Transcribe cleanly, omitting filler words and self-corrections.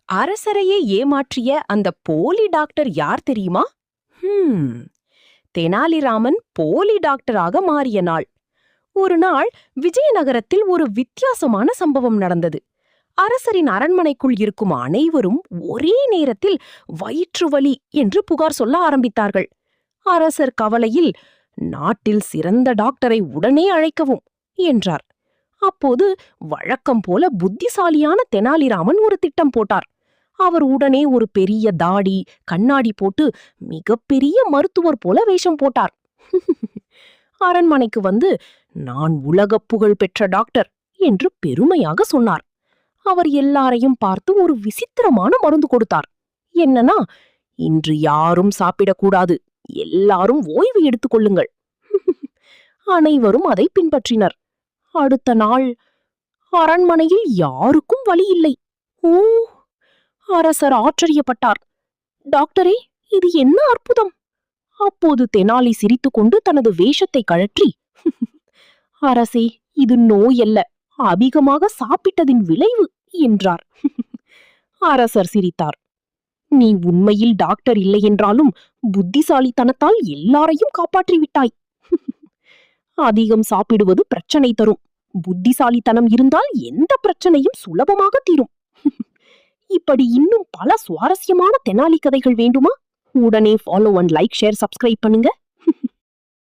அரசரையே ஏமாற்றிய அந்த போலி டாக்டர் யார் தெரியுமா? தெனாலிராமன் போலி டாக்டராக மாறிய நாள். ஒரு நாள் விஜயநகரத்தில் ஒரு வித்தியாசமான சம்பவம் நடந்தது. அரசரின் அரண்மனைக்குள் இருக்கும் அனைவரும் ஒரே நேரத்தில் வயிற்று வலி என்று புகார் சொல்ல ஆரம்பித்தார்கள். அரசர் கவலையில், நாட்டில் சிறந்த டாக்டரை உடனே அழைக்கவும் என்றார். அப்போது வழக்கம் போல புத்திசாலியான தெனாலிராமன் ஒரு திட்டம் போட்டார். அவர் உடனே ஒரு பெரிய தாடி, கண்ணாடி போட்டு மிகப்பெரிய மருத்துவர் போல வேஷம் போட்டார். அரண்மனைக்கு வந்து, நான் உலக புகழ் பெற்ற டாக்டர் என்று பெருமையாக சொன்னார். அவர் எல்லாரையும் பார்த்து ஒரு விசித்திரமான மருந்து கொடுத்தார். என்னன்னா, இன்று யாரும் சாப்பிடக்கூடாது, எல்லாரும் ஓய்வு எடுத்துக் கொள்ளுங்கள். அனைவரும் அதை பின்பற்றினர். அடுத்த நாள் அரண்மனையில் யாருக்கும் வலி இல்லை. ஓ! அரசர் ஆச்சரியப்பட்டார். டாக்டரே, இது என்ன அற்புதம்! அப்போது தெனாலி சிரித்துக்கொண்டு தனது வேஷத்தை கழற்றி, அரசே, இது நோய் அல்ல, அதிகமாக சாப்பிட்டதின் விளைவு என்றார். அரசர் சிரித்தார். நீ உண்மையில் டாக்டர் இல்லை என்றாலும் புத்திசாலித்தனத்தால் எல்லாரையும் காப்பாற்றிவிட்டாய். அதிகம் சாப்பிடுவது பிரச்சனை தரும். புத்திசாலித்தனம் இருந்தால் எந்த பிரச்சனையும் சுலபமாக தீரும். இப்படி இன்னும் பல சுவாரஸ்யமான தெனாலி கதைகள் வேண்டுமா? உடனே follow and like, share, subscribe பண்ணுங்க.